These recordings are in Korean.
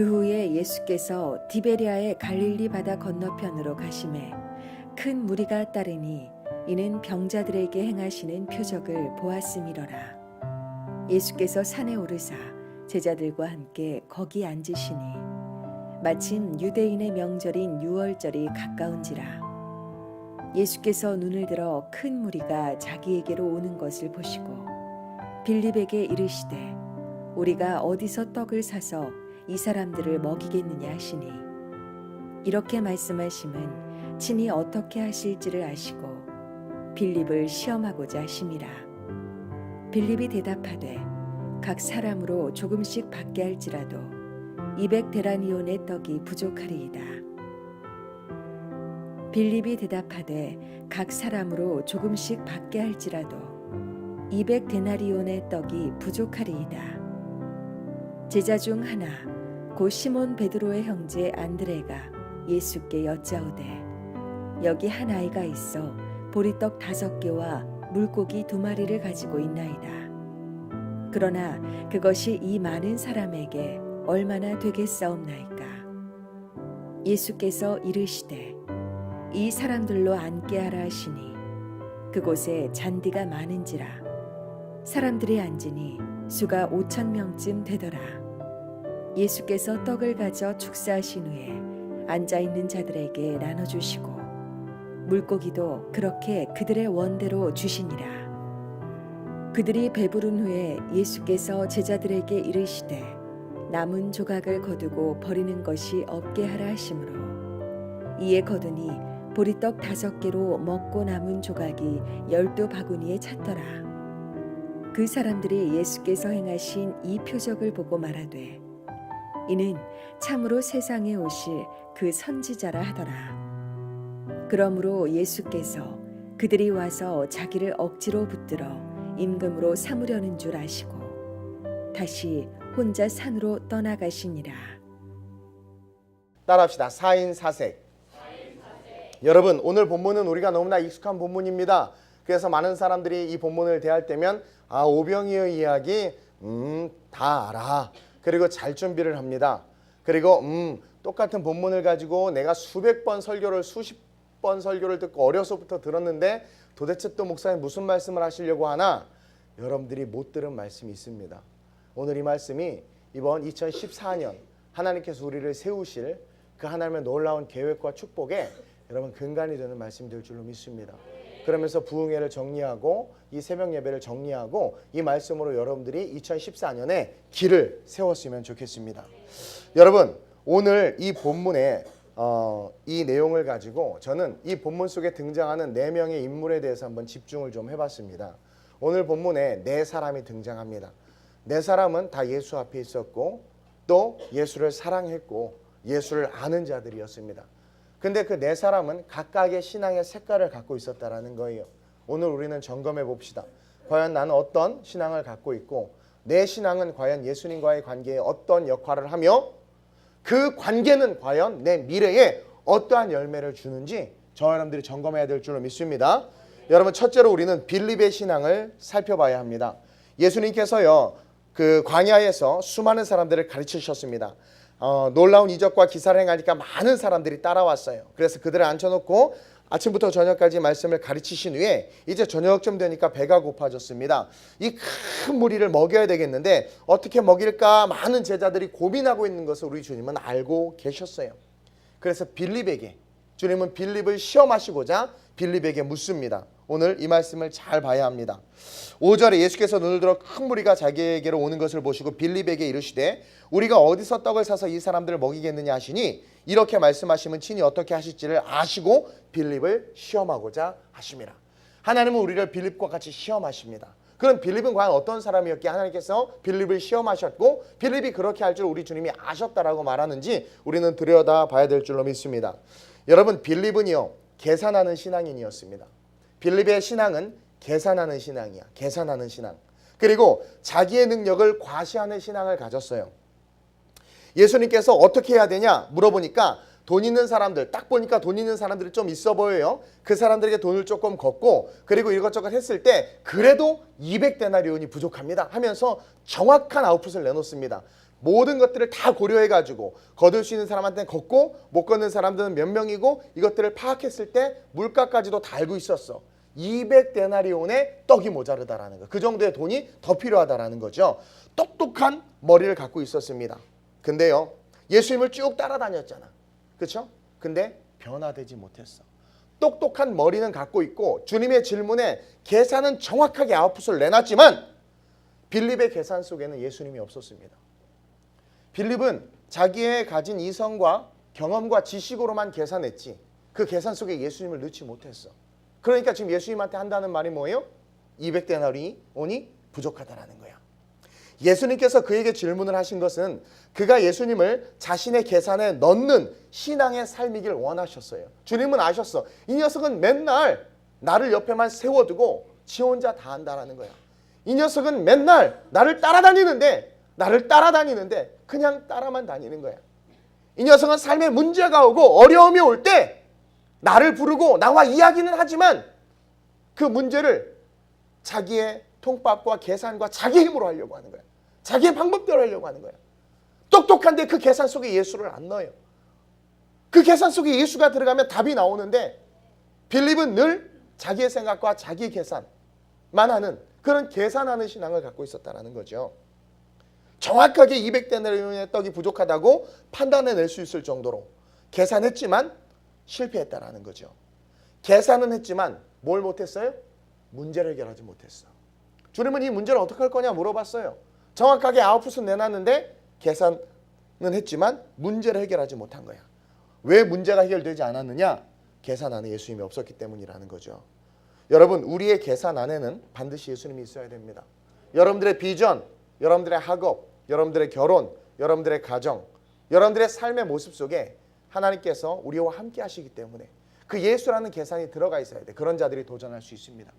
그 후에 예수께서 디베리아의 갈릴리 바다 건너편으로 가심에 큰 무리가 따르니 이는 병자들에게 행하시는 표적을 보았음이로라. 예수께서 산에 오르사 제자들과 함께 거기 앉으시니 마침 유대인의 명절인 유월절이 가까운지라. 예수께서 눈을 들어 큰 무리가 자기에게로 오는 것을 보시고 빌립에게 이르시되 우리가 어디서 떡을 사서 이 사람들을 먹이겠느냐 하시니 이렇게 말씀하심은 친히 어떻게 하실지를 아시고 빌립을 시험하고자 하심이라. 빌립이 대답하되 각 사람으로 조금씩 받게 할지라도 200데나리온의 떡이 부족하리이다. 빌립이 대답하되 각 사람으로 조금씩 받게 할지라도 200데나리온의 떡이 부족하리이다. 제자 중 하나 곧 시몬 베드로의 형제 안드레가 예수께 여짜오되 여기 한 아이가 있어 보리떡 5개와 물고기 2마리를 가지고 있나이다. 그러나 그것이 이 많은 사람에게 얼마나 되겠사옵나이까. 예수께서 이르시되 이 사람들로 앉게 하라 하시니 그곳에 잔디가 많은지라. 사람들이 앉으니 수가 5,000명쯤 되더라. 예수께서 떡을 가져 축사하신 후에 앉아있는 자들에게 나눠주시고 물고기도 그렇게 그들의 원대로 주시니라. 그들이 배부른 후에 예수께서 제자들에게 이르시되 남은 조각을 거두고 버리는 것이 없게 하라 하시므로 이에 거두니 보리떡 5개로 먹고 남은 조각이 12바구니에 찼더라. 그 사람들이 예수께서 행하신 이 표적을 보고 말하되 이는 참으로 세상에 오실 그 선지자라 하더라. 그러므로 예수께서 그들이 와서 자기를 억지로 붙들어 임금으로 삼으려는 줄 아시고 다시 혼자 산으로 떠나가시니라. 따라합시다. 4인 4색. 여러분, 오늘 본문은 우리가 너무나 익숙한 본문입니다. 그래서 많은 사람들이 이 본문을 대할 때면 오병이의 이야기 다 알아. 그리고 잘 준비를 합니다. 그리고 똑같은 본문을 가지고 내가 수십 번 설교를 듣고 어려서부터 들었는데 도대체 또 목사님 무슨 말씀을 하시려고 하나? 여러분들이 못 들은 말씀이 있습니다. 오늘 이 말씀이 이번 2014년 하나님께서 우리를 세우실 그 하나님의 놀라운 계획과 축복에 여러분 근간이 되는 말씀이 될 줄로 믿습니다. 그러면서 부흥회를 정리하고 이 새벽 예배를 정리하고 이 말씀으로 여러분들이 2014년에 길을 세웠으면 좋겠습니다. 여러분, 오늘 이 본문에 이 내용을 가지고 저는 이 본문 속에 등장하는 4명의 인물에 대해서 한번 집중을 좀 해봤습니다. 오늘 본문에 4사람이 등장합니다. 4사람은 다 예수 앞에 있었고 또 예수를 사랑했고 예수를 아는 자들이었습니다. 근데 그 4사람은 각각의 신앙의 색깔을 갖고 있었다라는 거예요. 오늘 우리는 점검해 봅시다. 과연 나는 어떤 신앙을 갖고 있고 내 신앙은 과연 예수님과의 관계에 어떤 역할을 하며 그 관계는 과연 내 미래에 어떠한 열매를 주는지 저와 여러분들이 점검해야 될 줄로 믿습니다. 여러분, 첫째로 우리는 빌립의 신앙을 살펴봐야 합니다. 예수님께서요, 그 광야에서 수많은 사람들을 가르치셨습니다. 놀라운 이적과 기사를 행하니까 많은 사람들이 따라왔어요. 그래서 그들을 앉혀놓고 아침부터 저녁까지 말씀을 가르치신 후에 이제 저녁쯤 되니까 배가 고파졌습니다. 이 큰 무리를 먹여야 되겠는데 어떻게 먹일까 많은 제자들이 고민하고 있는 것을 우리 주님은 알고 계셨어요. 그래서 빌립에게, 주님은 빌립을 시험하시고자 빌립에게 묻습니다. 오늘 이 말씀을 잘 봐야 합니다. 5절에 예수께서 눈을 들어 큰 무리가 자기에게로 오는 것을 보시고 빌립에게 이르시되 우리가 어디서 떡을 사서 이 사람들을 먹이겠느냐 하시니 이렇게 말씀하시면 친히 어떻게 하실지를 아시고 빌립을 시험하고자 하심이라. 하나님은 우리를 빌립과 같이 시험하십니다. 그럼 빌립은 과연 어떤 사람이었기에 하나님께서 빌립을 시험하셨고 빌립이 그렇게 할 줄 우리 주님이 아셨다라고 말하는지 우리는 들여다봐야 될 줄로 믿습니다. 여러분, 빌립은요 계산하는 신앙인이었습니다. 빌립의 신앙은 계산하는 신앙이야. 계산하는 신앙. 그리고 자기의 능력을 과시하는 신앙을 가졌어요. 예수님께서 어떻게 해야 되냐 물어보니까 돈 있는 사람들, 딱 보니까 돈 있는 사람들이 좀 있어 보여요. 그 사람들에게 돈을 조금 걷고 그리고 이것저것 했을 때 그래도 200데나리온이 부족합니다 하면서 정확한 아웃풋을 내놓습니다. 모든 것들을 다 고려해가지고 거둘 수 있는 사람한테는 걷고 못 걷는 사람들은 몇 명이고 이것들을 파악했을 때 물가까지도 다 알고 있었어. 200데나리온의 떡이 모자르다라는 거. 그 정도의 돈이 더 필요하다라는 거죠. 똑똑한 머리를 갖고 있었습니다. 근데요, 예수님을 쭉 따라다녔잖아. 그렇죠? 근데 변화되지 못했어. 똑똑한 머리는 갖고 있고 주님의 질문에 계산은 정확하게 아웃풋을 내놨지만 빌립의 계산 속에는 예수님이 없었습니다. 빌립은 자기의 가진 이성과 경험과 지식으로만 계산했지 그 계산 속에 예수님을 넣지 못했어. 그러니까 지금 예수님한테 한다는 말이 뭐예요? 200데나리온이 부족하다라는 거야. 예수님께서 그에게 질문을 하신 것은 그가 예수님을 자신의 계산에 넣는 신앙의 삶이길 원하셨어요. 주님은 아셨어. 이 녀석은 맨날 나를 옆에만 세워두고 지 혼자 다 한다라는 거야. 이 녀석은 맨날 나를 따라다니는데 그냥 따라만 다니는 거야. 이 녀석은 삶에 문제가 오고 어려움이 올 때 나를 부르고 나와 이야기는 하지만 그 문제를 자기의 통밥과 계산과 자기 힘으로 하려고 하는 거야. 자기의 방법대로 하려고 하는 거야. 똑똑한데 그 계산 속에 예수를 안 넣어요. 그 계산 속에 예수가 들어가면 답이 나오는데 빌립은 늘 자기의 생각과 자기 계산만 하는 그런 계산하는 신앙을 갖고 있었다는 거죠. 정확하게 200데나리온의 떡이 부족하다고 판단해낼 수 있을 정도로 계산했지만 실패했다는 거죠. 계산은 했지만 뭘 못했어요? 문제를 해결하지 못했어. 주님은 이 문제를 어떻게 할 거냐 물어봤어요. 정확하게 아웃풋은 내놨는데 계산은 했지만 문제를 해결하지 못한 거야. 왜 문제가 해결되지 않았느냐? 계산 안에 예수님이 없었기 때문이라는 거죠. 여러분, 우리의 계산 안에는 반드시 예수님이 있어야 됩니다. 여러분들의 비전, 여러분들의 학업, 여러분들의 결혼, 여러분들의 가정, 여러분들의 삶의 모습 속에 하나님께서 우리와 함께 하시기 때문에 그 예수라는 계산이 들어가 있어야 돼. 그런 자들이 도전할 수 있습니다.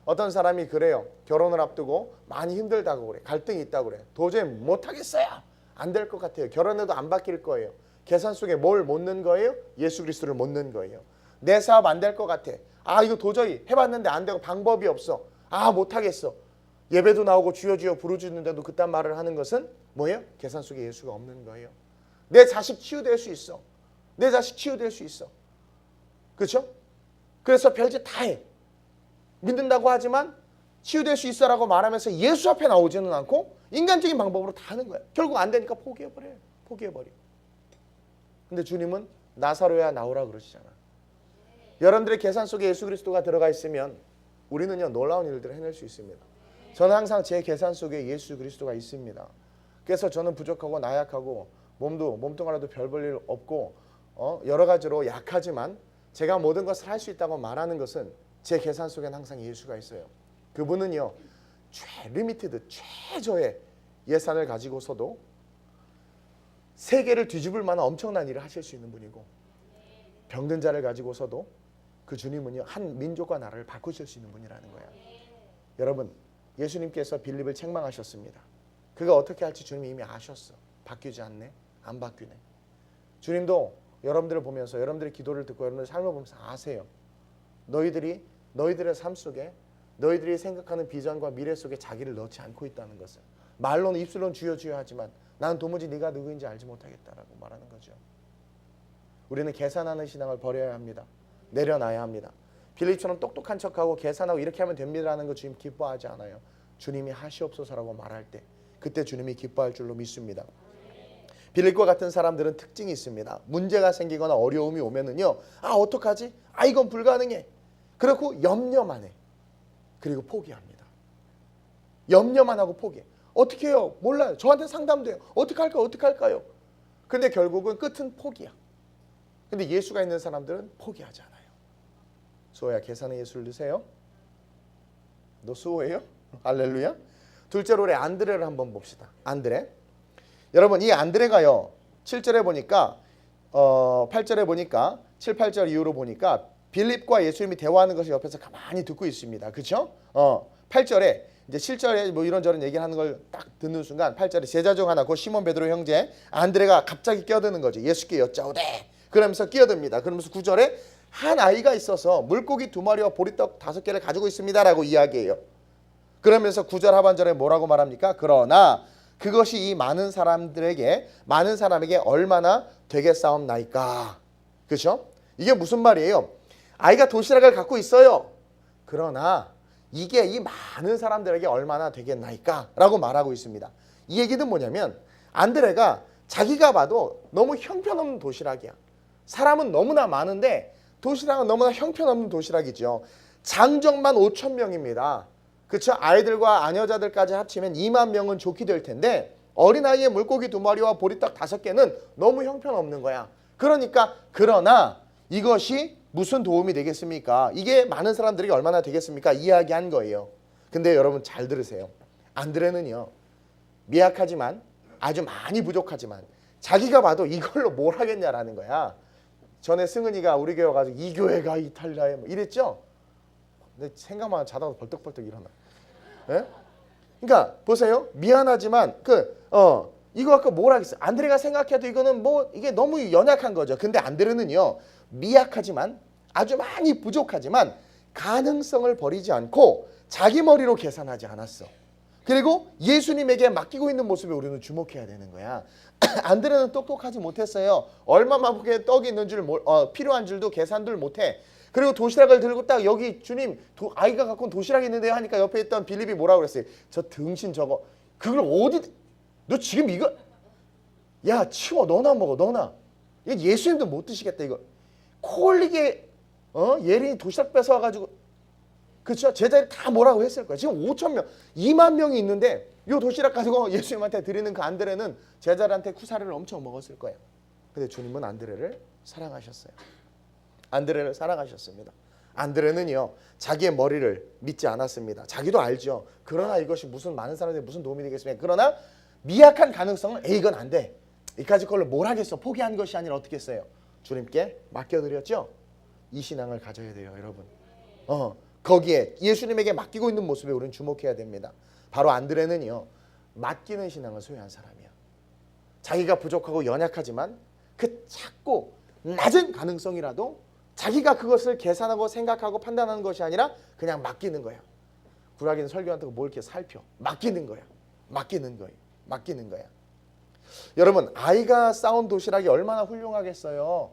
어떤 사람이 그래요. 결혼을 앞두고 많이 힘들다고 그래. 갈등이 있다고 그래. 도저히 못하겠어요. 안 될 것 같아요. 결혼해도 안 바뀔 거예요. 계산 속에 뭘 못 넣은 거예요? 예수 그리스도를 못 넣은 거예요. 내 사업 안 될 것 같아. 아, 이거 도저히 해봤는데 안 되고 방법이 없어. 아, 못하겠어. 예배도 나오고 주여 주여 부르짖는데도 그딴 말을 하는 것은 뭐예요? 계산 속에 예수가 없는 거예요. 내 자식 치유될 수 있어. 내 자식 치유될 수 있어. 그렇죠? 그래서 별짓 다 해. 믿는다고 하지만 치유될 수 있어라고 말하면서 예수 앞에 나오지는 않고 인간적인 방법으로 다 하는 거야. 결국 안 되니까 포기해버려요. 포기해버려. 근데 주님은 나사로야 나오라 그러시잖아. 여러분들의 계산 속에 예수 그리스도가 들어가 있으면 우리는요 놀라운 일들을 해낼 수 있습니다. 저는 항상 제 계산 속에 예수 그리스도가 있습니다. 그래서 저는 부족하고 나약하고 몸뚱아리도 별 볼 일 없고 여러 가지로 약하지만 제가 모든 것을 할 수 있다고 말하는 것은 제 계산 속에는 항상 예수가 있어요. 그분은요 리미티드 최저의 예산을 가지고서도 세계를 뒤집을 만한 엄청난 일을 하실 수 있는 분이고 병든 자를 가지고서도 그 주님은요 한 민족과 나라를 바꾸실 수 있는 분이라는 거야. 여러분, 예수님께서 빌립을 책망하셨습니다. 그가 어떻게 할지 주님이 이미 아셨어. 바뀌지 않네. 안 바뀌네. 주님도 여러분들을 보면서 여러분들의 기도를 듣고 여러분들의 삶을 보면서 아세요. 너희들의 삶 속에 너희들이 생각하는 비전과 미래 속에 자기를 넣지 않고 있다는 것을 말로는 입술로는 주여 주여 하지만 나는 도무지 네가 누구인지 알지 못하겠다라고 말하는 거죠. 우리는 계산하는 신앙을 버려야 합니다. 내려놔야 합니다. 빌립처럼 똑똑한 척하고 계산하고 이렇게 하면 됩니다라는 거 주님 기뻐하지 않아요. 주님이 하시옵소서라고 말할 때 그때 주님이 기뻐할 줄로 믿습니다. 빌립과 같은 사람들은 특징이 있습니다. 문제가 생기거나 어려움이 오면은요, 아 어떡하지? 아 이건 불가능해. 그렇고 염려만 해. 그리고 포기합니다. 염려만 하고 포기해. 어떻게 해요? 몰라요. 저한테 상담도 해요. 어떻게 할까요? 근데 결국은 끝은 포기야. 근데 예수가 있는 사람들은 포기하지 않아요. 수호야, 계산에 예수를 넣으세요. 너 수호예요? 할렐루야. 둘째로 우리 안드레를 한번 봅시다. 안드레. 여러분, 이 안드레가요 7절에 보니까 8절에 보니까 7, 8절 이후로 보니까 빌립과 예수님이 대화하는 것을 옆에서 가만히 듣고 있습니다. 그렇죠? 8절에 이제 7절에 뭐 이런저런 얘기를 하는 걸 딱 듣는 순간 8절에 제자 중 하나 곧 시몬 베드로 형제 안드레가 갑자기 끼어드는 거지. 예수께 여짜오되 그러면서 끼어듭니다. 그러면서 9절에 한 아이가 있어서 물고기 2마리와 보리떡 5개를 가지고 있습니다라고 이야기해요. 그러면서 9절 하반절에 뭐라고 말합니까? 그러나 그것이 이 많은 사람에게 얼마나 되겠사옵나이까. 그렇죠? 이게 무슨 말이에요? 아이가 도시락을 갖고 있어요. 그러나 이게 이 많은 사람들에게 얼마나 되겠나이까? 라고 말하고 있습니다. 이 얘기는 뭐냐면 안드레가 자기가 봐도 너무 형편없는 도시락이야. 사람은 너무나 많은데 도시락은 너무나 형편없는 도시락이죠. 장정만 5천 명입니다. 그쵸? 아이들과 아녀자들까지 합치면 2만 명은 좋게 될 텐데 어린아이의 물고기 2마리와 보리떡 5개는 너무 형편없는 거야. 그러나 이것이 무슨 도움이 되겠습니까? 이게 많은 사람들에게 얼마나 되겠습니까? 이야기한 거예요. 근데 여러분 잘 들으세요. 안드레는요. 미약하지만 아주 많이 부족하지만 자기가 봐도 이걸로 뭘 하겠냐라는 거야. 전에 승은이가 우리 교회 가서 이 교회가 이탈리아에 뭐 이랬죠? 근데 생각만 자다가 벌떡벌떡 일어나. 예? 그러니까 보세요. 미안하지만 이거 갖고 뭘 하겠어? 안드레가 생각해도 이거는 뭐 이게 너무 연약한 거죠. 근데 안드레는요. 미약하지만 아주 많이 부족하지만 가능성을 버리지 않고 자기 머리로 계산하지 않았어. 그리고 예수님에게 맡기고 있는 모습에 우리는 주목해야 되는 거야. 안드레는 똑똑하지 못했어요. 얼마만큼의 떡이 있는 줄 필요한 줄도 계산들 못해. 그리고 도시락을 들고 딱 여기 주님 아이가 갖고 온 도시락이 있는데요 하니까 옆에 있던 빌립이 뭐라고 그랬어요? 저 등신 저거 그걸 어디 너 지금 이거 야 치워 너나 먹어 너나 이거 예수님도 못 드시겠다 이거 코 올리게 예린이 도시락 뺏어와가지고 그렇죠? 제자들이 다 뭐라고 했을 거야. 지금 5천 명 2만 명이 있는데 이 도시락 가지고 예수님한테 드리는 그 안드레는 제자들한테 쿠사리를 엄청 먹었을 거예요. 근데 주님은 안드레를 사랑하셨어요. 안드레를 사랑하셨습니다. 안드레는요 자기의 머리를 믿지 않았습니다. 자기도 알죠. 그러나 이것이 무슨 많은 사람들이 무슨 도움이 되겠습니까? 그러나 미약한 가능성을 이건 안 돼. 이까지 걸로 뭘 하겠어. 포기한 것이 아니라 어떻게 했어요? 주님께 맡겨드렸죠. 이 신앙을 가져야 돼요, 여러분. 거기에 예수님에게 맡기고 있는 모습에 우리는 주목해야 됩니다. 바로 안드레는요 맡기는 신앙을 소유한 사람이야. 자기가 부족하고 연약하지만 그 작고 낮은 가능성이라도 자기가 그것을 계산하고 생각하고 판단하는 것이 아니라 그냥 맡기는 거야. 구라기는 설교한다고 뭘 이렇게 살펴. 맡기는 거야. 맡기는 거야. 여러분 아이가 싸운 도시락이 얼마나 훌륭하겠어요.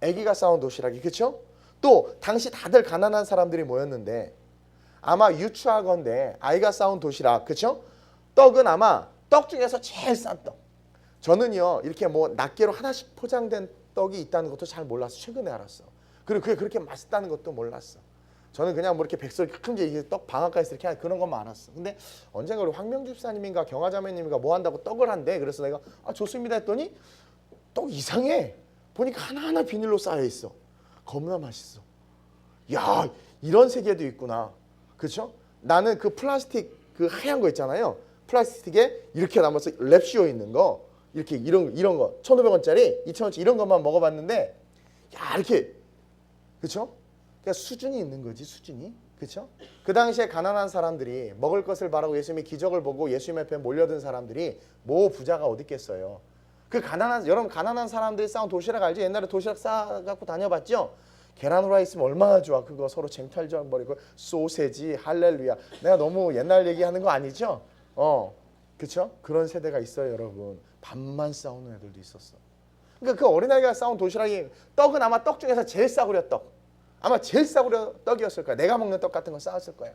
아기가 싸운 도시락이 그렇죠? 또 당시 다들 가난한 사람들이 모였는데 아마 유추하건대 아이가 싸운 도시락 그렇죠? 떡은 아마 떡 중에서 제일 싼 떡. 저는요 이렇게 뭐 낱개로 하나씩 포장된 떡이 있다는 것도 잘 몰랐어. 최근에 알았어. 그리고 그게 그렇게 맛있다는 것도 몰랐어. 저는 그냥 뭐 이렇게 백설 큰게 이게 떡 방앗간에서 이렇게 하는 그런 것만 알았어. 근데 언젠가 우리 황명주 집사님인가 경화자매님인가 뭐 한다고 떡을 한대. 그래서 내가 좋습니다 했더니 떡 이상해. 보니까 하나하나 비닐로 쌓여 있어. 겁나 맛있어. 야 이런 세계도 있구나. 그렇죠? 나는 그 플라스틱 그 하얀 거 있잖아요. 플라스틱에 이렇게 남아서 랩 씌워 있는 거 이렇게 이런 거 1,500원짜리 2,000원짜리 이런 것만 먹어봤는데 야 이렇게 그렇죠? 그러니까 수준이 있는 거지 수준이 그렇죠? 그 당시에 가난한 사람들이 먹을 것을 바라고 예수님의 기적을 보고 예수님 앞에 몰려든 사람들이 뭐 부자가 어디 있겠어요. 그 여러분 가난한 사람들이 싸운 도시락 알죠? 옛날에 도시락 싸갖고 다녀봤죠? 계란 후라이 있으면 얼마나 좋아. 그거 서로 쟁탈전 버리고 소세지 할렐루야. 내가 너무 옛날 얘기하는 거 아니죠? 그렇죠? 그런 세대가 있어요, 여러분. 밥만 싸우는 애들도 있었어. 그러니까 그 어린아이가 싸운 도시락이 떡은 아마 떡 중에서 제일 싸구려 떡. 아마 제일 싸구려 떡이었을 거야. 내가 먹는 떡 같은 거 싸웠을 거야.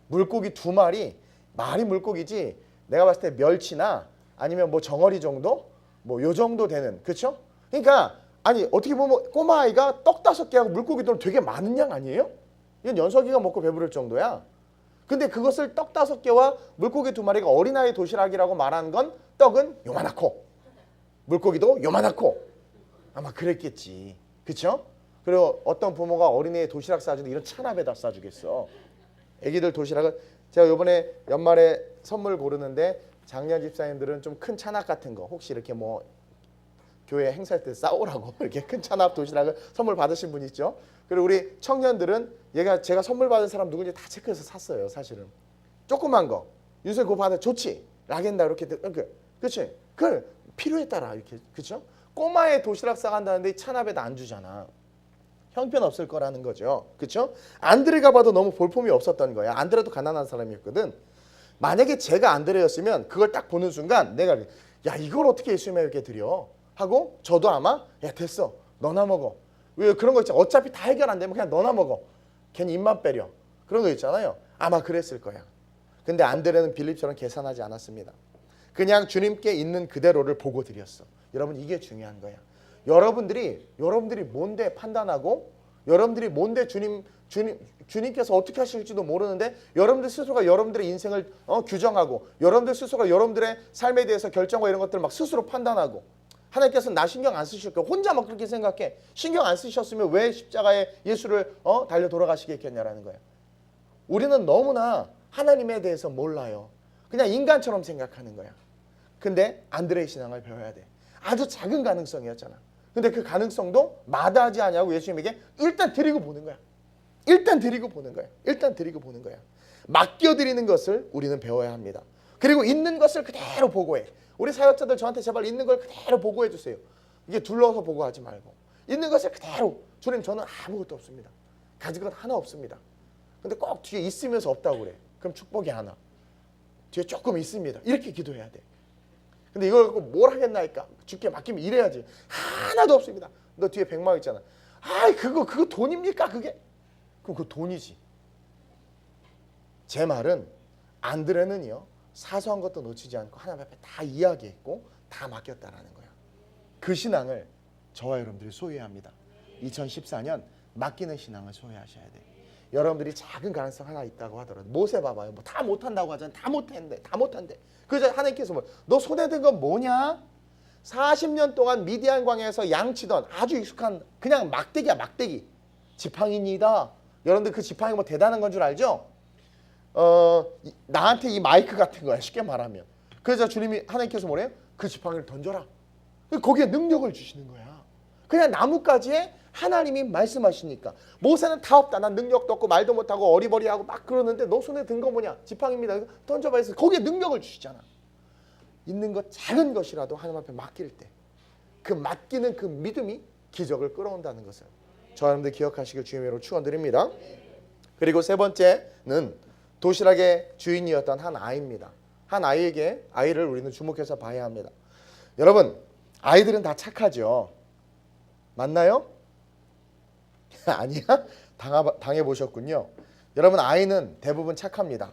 물고기 2마리, 말이 물고기지. 내가 봤을 때 멸치나 아니면 뭐 정어리 정도? 뭐 요 정도 되는. 그렇죠? 그러니까 아니 어떻게 보면 꼬마아이가 떡 5개하고 물고기 도 되게 많은 양 아니에요? 이건 연석이가 먹고 배부를 정도야. 근데 그것을 떡 5개와 물고기 2마리가 어린아이 도시락이라고 말하는 건 떡은 요만하고 물고기도 요만하고 아마 그랬겠지. 그렇죠? 그리고 어떤 부모가 어린이의 도시락 싸주는데 이런 찬압에다 싸주겠어. 애기들 도시락은 제가 이번에 연말에 선물 고르는데 작년 집사님들은 좀 큰 찬압 같은 거 혹시 이렇게 뭐 교회 행사할 때 싸오라고 이렇게 큰 찬압 도시락을 선물 받으신 분 있죠. 그리고 우리 청년들은 제가 선물 받은 사람 누군지 다 체크해서 샀어요. 사실은 조그만 거 윤석이 그거 받아 좋지 라겐다 이렇게 그렇지 그 필요에 따라 이렇게 그렇죠. 꼬마의 도시락 싸간다는데 찬압에다 안 주잖아. 형편없을 거라는 거죠. 그렇죠? 안드레가 봐도 너무 볼품이 없었던 거야. 안드레도 가난한 사람이었거든. 만약에 제가 안드레였으면 그걸 딱 보는 순간 내가 야 이걸 어떻게 예수님에게 드려? 하고 저도 아마 야 됐어 너나 먹어. 왜 그런 거 있잖아. 어차피 다 해결 안 되면 그냥 너나 먹어. 괜히 입만 빼려. 그런 거 있잖아요. 아마 그랬을 거야. 근데 안드레는 빌립처럼 계산하지 않았습니다. 그냥 주님께 있는 그대로를 보고 드렸어. 여러분 이게 중요한 거야. 여러분들이 뭔데 판단하고 여러분들이 뭔데 주님께서 어떻게 하실지도 모르는데 여러분들 스스로가 여러분들의 인생을 규정하고 여러분들 스스로가 여러분들의 삶에 대해서 결정과 이런 것들을 막 스스로 판단하고 하나님께서 나 신경 안 쓰실 거야. 혼자 막 그렇게 생각해. 신경 안 쓰셨으면 왜 십자가에 예수를 달려 돌아가시겠냐라는 거야. 우리는 너무나 하나님에 대해서 몰라요. 그냥 인간처럼 생각하는 거야. 근데 안드레의 신앙을 배워야 돼. 아주 작은 가능성이었잖아. 근데 그 가능성도 마다하지 않냐고 예수님에게 일단 드리고 보는 거야. 일단 드리고 보는 거야. 맡겨드리는 것을 우리는 배워야 합니다. 그리고 있는 것을 그대로 보고해. 우리 사역자들 저한테 제발 있는 걸 그대로 보고해 주세요. 이게 둘러서 보고하지 말고 있는 것을 그대로. 주님 저는 아무것도 없습니다. 가진 건 하나 없습니다. 근데 꼭 뒤에 있으면서 없다고 그래. 그럼 축복이 하나. 뒤에 조금 있습니다. 이렇게 기도해야 돼. 근데 이걸 갖고 뭘 하겠나니까 주께 맡기면 이래야지. 하나도 없습니다. 너 뒤에 100만 있잖아. 아이 그거 돈입니까 그게? 그럼 그거 돈이지. 제 말은 안드레는요 사소한 것도 놓치지 않고 하나님 앞에 다 이야기했고 다 맡겼다라는 거야. 그 신앙을 저와 여러분들이 소유해야 합니다. 2014년 맡기는 신앙을 소유하셔야 돼. 여러분들이 작은 가능성 하나 있다고 하더라도 모세 봐봐요. 뭐 다 못한다고 하잖아요. 다 못한대. 그래서 하나님께서 너 손에 든 건 뭐냐? 40년 동안 미디안 광야에서 양치던 아주 익숙한 그냥 막대기야 막대기. 지팡이입니다. 여러분들 그 지팡이가 뭐 대단한 건 줄 알죠? 나한테 이 마이크 같은 거야 쉽게 말하면. 그래서 주님이 하나님께서 뭐래요? 그 지팡이를 던져라. 거기에 능력을 주시는 거야. 그냥 나뭇가지에 하나님이 말씀하시니까. 모세는 다 없다. 난 능력도 없고 말도 못하고 어리버리하고 막 그러는데 너 손에 든 거 뭐냐? 지팡이입니다. 던져봐 해서 거기에 능력을 주시잖아. 있는 것 작은 것이라도 하나님 앞에 맡길 때 그 맡기는 그 믿음이 기적을 끌어온다는 것을 저 여러분들 기억하시길 주님으로 축원드립니다. 그리고 세 번째는 도시락의 주인이었던 한 아이입니다. 한 아이를 우리는 주목해서 봐야 합니다. 여러분 아이들은 다 착하죠. 맞나요? 아니야? 당해보셨군요. 여러분 아이는 대부분 착합니다.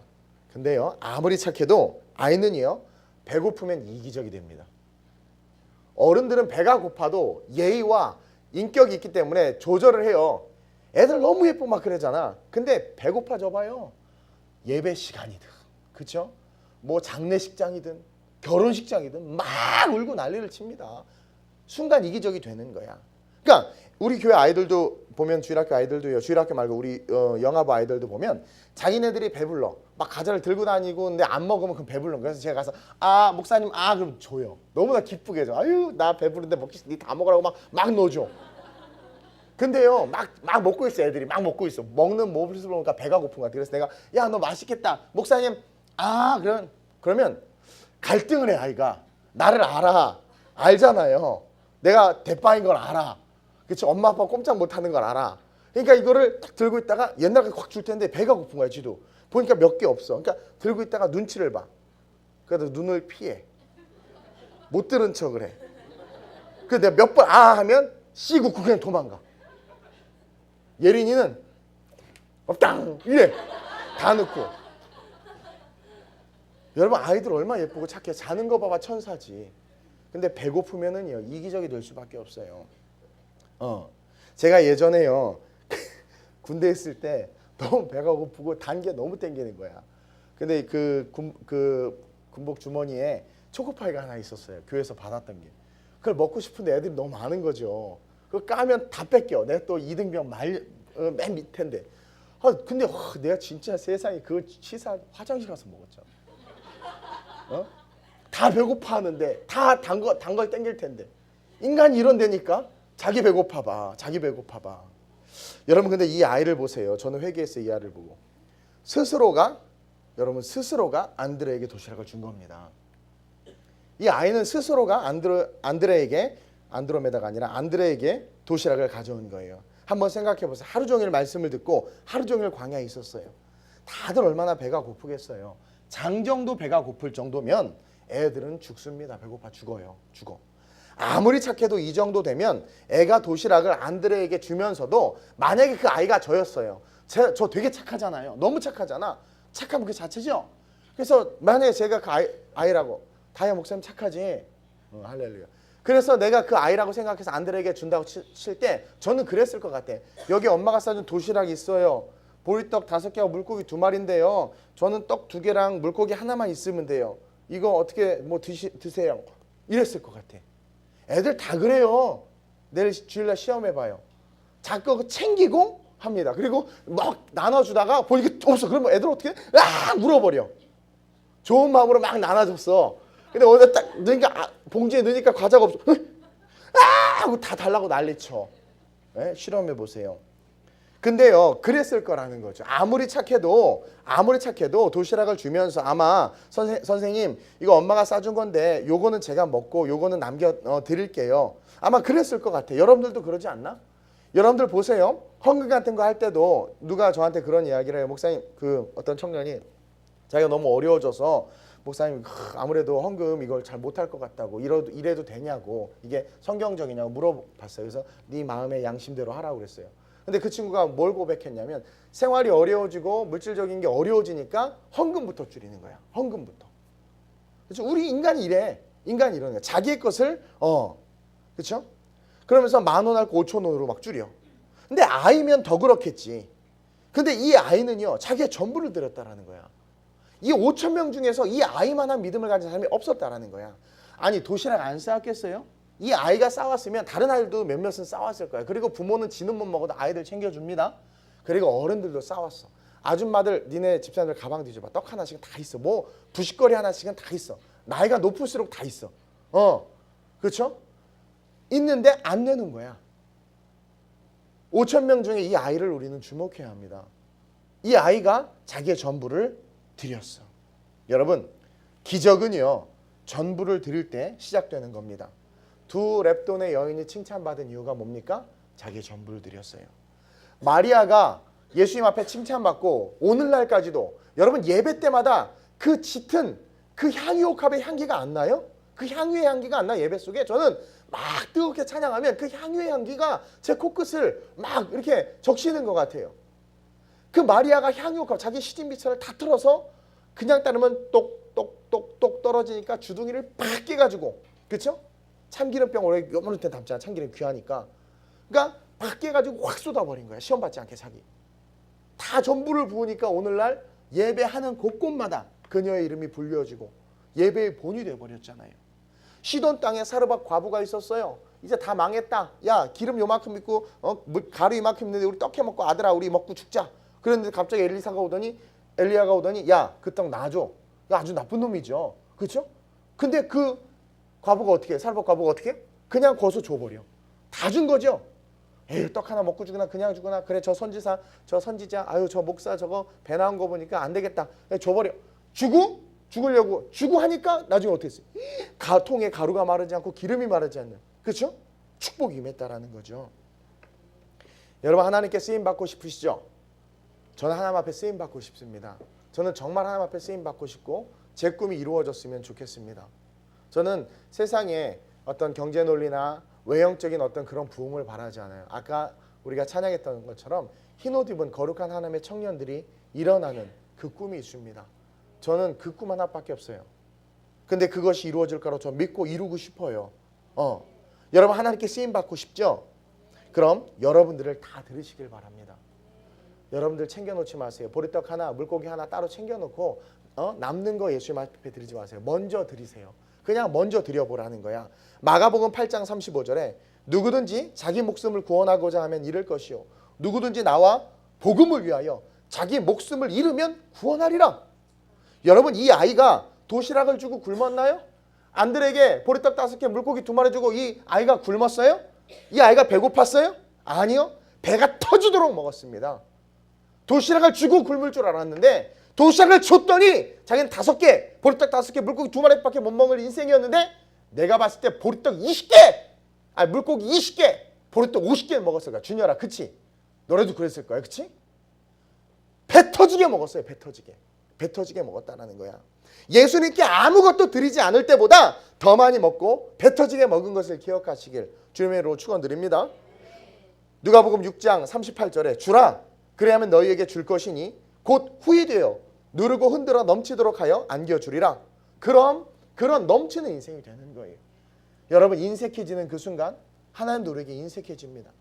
근데요 아무리 착해도 아이는요 배고프면 이기적이 됩니다. 어른들은 배가 고파도 예의와 인격이 있기 때문에 조절을 해요. 애들 너무 예쁘고 막 그러잖아. 근데 배고파져 봐요. 예배 시간이든 그쵸? 뭐 장례식장이든 결혼식장이든 막 울고 난리를 칩니다. 순간 이기적이 되는 거야. 그러니까 우리 교회 아이들도 보면 주일학교 아이들도요. 주일학교 말고 우리 영아부 아이들도 보면 자기네들이 배불러. 막 과자를 들고 다니고 근데 안 먹으면 그럼 배불러. 그래서 제가 가서 목사님 그럼 줘요. 너무나 기쁘게 해줘. 아유 나 배부른데 먹기 니 다 먹으라고 막 넣어줘. 근데요 막 먹고 있어. 애들이 막 먹고 있어. 먹는 모습을 보니까 배가 고픈 것 같아. 그래서 내가 야 너 맛있겠다. 목사님 그러면 갈등을 해. 아이가 나를 알잖아요. 내가 대빵인 걸 알아. 그치? 엄마 아빠 꼼짝 못하는 걸 알아. 그러니까 이거를 딱 들고 있다가 옛날에 확 줄 텐데 배가 고픈 거야. 지도 보니까 몇 개 없어. 그러니까 들고 있다가 눈치를 봐. 그래서 눈을 피해. 못 들은 척을 해. 그래서 내가 몇 번 하면 씩 웃고 그냥 도망가. 예린이는 땅 이래 다 넣고. 여러분 아이들 얼마나 예쁘고 착해. 자는 거 봐봐 천사지. 근데 배고프면은요 이기적이 될 수밖에 없어요. 제가 예전에요 군대 있을 때 너무 배가 고프고 단 게 너무 땡기는 거야. 근데 그 군복 주머니에 초코파이가 하나 있었어요. 교회에서 받았던 게. 그걸 먹고 싶은데 애들이 너무 많은 거죠. 그거 까면 다 뺏겨. 내가 또 이등병 맨 밑인데. 근데 내가 진짜 세상에 그거 치사 화장실 가서 먹었잖아. 다 배고파하는데 다 단 걸 땡길 텐데. 인간이 이런 데니까 자기 배고파 봐. 여러분 근데 이 아이를 보세요. 저는 회개했어요. 이 아이를 보고. 여러분 스스로가 안드레에게 도시락을 준 겁니다. 이 아이는 스스로가 안드로메다가 아니라 안드레에게 도시락을 가져온 거예요. 한번 생각해 보세요. 하루 종일 말씀을 듣고 하루 종일 광야에 있었어요. 다들 얼마나 배가 고프겠어요. 장 정도 배가 고플 정도면 애들은 죽습니다. 배고파 죽어요. 죽어. 아무리 착해도 이 정도 되면 애가 도시락을 안드레에게 주면서도 만약에 그 아이가 저였어요. 저 되게 착하잖아요. 너무 착하잖아. 착하면 그 자체죠. 그래서 만약에 제가 그 아이라고 다이아 목사님 착하지. 할렐루야. 그래서 내가 그 아이라고 생각해서 안드레에게 준다고 칠 때 저는 그랬을 것 같아. 여기 엄마가 싸준 도시락이 있어요. 보리떡 5개하고 물고기 2마리인데요. 저는 떡 2개랑 물고기 하나만 있으면 돼요. 이거 어떻게 뭐 드세요. 이랬을 것 같아. 애들 다 그래요. 내일 주일날 시험해봐요. 자꾸 챙기고 합니다. 그리고 막 나눠주다가 보니까 없어. 그러면 애들 어떻게 물어버려. 좋은 마음으로 막 나눠줬어. 근데 어디다 딱 넣으니까 봉지에 넣으니까 과자가 없어. 하고 다 달라고 난리쳐. 네? 실험해보세요. 근데요, 그랬을 거라는 거죠. 아무리 착해도 도시락을 주면서 아마 선생님 이거 엄마가 싸준 건데 요거는 제가 먹고 요거는 남겨 드릴게요. 아마 그랬을 것 같아요. 여러분들도 그러지 않나? 여러분들 보세요. 헌금 같은 거 할 때도 누가 저한테 그런 이야기를 해요. 목사님, 그 어떤 청년이 자기가 너무 어려워져서 목사님 아무래도 헌금 이걸 잘 못할 것 같다고 이래도 되냐고 이게 성경적이냐고 물어봤어요. 그래서 네 마음의 양심대로 하라고 그랬어요. 근데 그 친구가 뭘 고백했냐면 생활이 어려워지고 물질적인 게 어려워지니까 헌금부터 줄이는 거야. 헌금부터. 그렇죠? 우리 인간이 이래. 인간이 이러는 거야. 자기의 것을 그렇죠? 그러면서 10,000원 할 거 5,000원으로 막 줄여. 근데 아이면 더 그렇겠지. 근데 이 아이는요. 자기의 전부를 드렸다라는 거야. 이 5,000명 중에서 이 아이만한 믿음을 가진 사람이 없었다라는 거야. 아니 도시락 안 싸왔겠어요? 이 아이가 싸웠으면 다른 아이들도 몇몇은 싸웠을 거야. 그리고 부모는 지는 못 먹어도 아이들 챙겨줍니다. 그리고 어른들도 싸웠어. 아줌마들 니네 집사람들 가방 뒤져봐. 떡 하나씩은 다 있어. 뭐 부식거리 하나씩은 다 있어. 나이가 높을수록 다 있어. 그렇죠? 있는데 안 내는 거야. 5,000명 중에 이 아이를 우리는 주목해야 합니다. 이 아이가 자기의 전부를 드렸어. 여러분, 기적은요. 전부를 드릴 때 시작되는 겁니다. 2 렙돈의 여인이 칭찬받은 이유가 뭡니까? 자기의 전부를 드렸어요. 마리아가 예수님 앞에 칭찬받고 오늘날까지도 여러분 예배 때마다 그 짙은 그 향유옥합의 향기가 안 나요? 그 향유의 향기가 안 나 예배 속에? 저는 막 뜨겁게 찬양하면 그 향유의 향기가 제 코끝을 막 이렇게 적시는 것 같아요. 그 마리아가 향유옥합 자기 시진비철을 다 틀어서 그냥 따르면 똑똑똑똑 떨어지니까 주둥이를 팍 깨가지고 그렇죠? 참기름병 오래 요만한 때 담잖아. 참기름 귀하니까. 그러니까 팍 깨가지고 확 쏟아버린 거야. 시험 받지 않게 자기. 다 전부를 부으니까 오늘날 예배하는 곳곳마다 그녀의 이름이 불려지고 예배의 본이 되어버렸잖아요. 시돈 땅에 사르밧 과부가 있었어요. 이제 다 망했다. 야 기름 요만큼 있고 가루 이만큼 있는데 우리 떡 해먹고 아들아 우리 먹고 죽자. 그런데 갑자기 엘리야가 오더니 야 그 떡 놔줘. 아주 나쁜 놈이죠. 그렇죠? 근데 그 과부가 어떻게 해? 사르밧 과부가 어떻게 해? 그냥 거기서 줘버려. 다 준 거죠. 에이 떡 하나 먹고 주거나 그냥 주거나 그래 저 선지자 아유 저 목사 저거 배 나온 거 보니까 안 되겠다. 줘버려. 주고 하니까 나중에 어떻게 했어요? 통에 가루가 마르지 않고 기름이 마르지 않는 그렇죠? 축복이 임했다라는 거죠. 여러분 하나님께 쓰임 받고 싶으시죠? 저는 하나님 앞에 쓰임 받고 싶습니다. 저는 정말 하나님 앞에 쓰임 받고 싶고 제 꿈이 이루어졌으면 좋겠습니다. 저는 세상에 어떤 경제 논리나 외형적인 어떤 그런 부흥을 바라지 않아요. 아까 우리가 찬양했던 것처럼 흰옷 입은 거룩한 하나님의 청년들이 일어나는 그 꿈이 있습니다. 저는 그 꿈 하나밖에 없어요. 근데 그것이 이루어질 거라고 저 믿고 이루고 싶어요. 여러분 하나님께 쓰임 받고 싶죠? 그럼 여러분들을 다 들으시길 바랍니다. 여러분들 챙겨놓지 마세요. 보리떡 하나, 물고기 하나 따로 챙겨놓고 남는 거 예수님 앞에 드리지 마세요. 먼저 드리세요. 그냥 먼저 드려보라는 거야. 마가복음 8장 35절에 누구든지 자기 목숨을 구원하고자 하면 잃을 것이요 누구든지 나와 복음을 위하여 자기 목숨을 잃으면 구원하리라. 여러분 이 아이가 도시락을 주고 굶었나요? 안드레에게 보리떡 5개 물고기 2마리 주고 이 아이가 굶었어요? 이 아이가 배고팠어요? 아니요. 배가 터지도록 먹었습니다. 도시락을 주고 굶을 줄 알았는데 도시락을 줬더니 자기는 5개 보리떡 5개 물고기 2마리밖에 못 먹을 인생이었는데 내가 봤을 때 보리떡 20개 물고기 20개 보리떡 50개 먹었을 거야. 준열아 그치? 너네도 그랬을 거야. 그치? 배 터지게 먹었어요. 배 터지게. 배 터지게 먹었다라는 거야. 예수님께 아무것도 드리지 않을 때보다 더 많이 먹고 배 터지게 먹은 것을 기억하시길 주님의 이름으로 축원드립니다. 누가복음 6장 38절에 주라 그래야면 너희에게 줄 것이니 곧 후히 되어 누르고 흔들어 넘치도록 하여 안겨주리라. 그럼 그런 넘치는 인생이 되는 거예요. 여러분 인색해지는 그 순간 하나님도 우리에게 인색해집니다.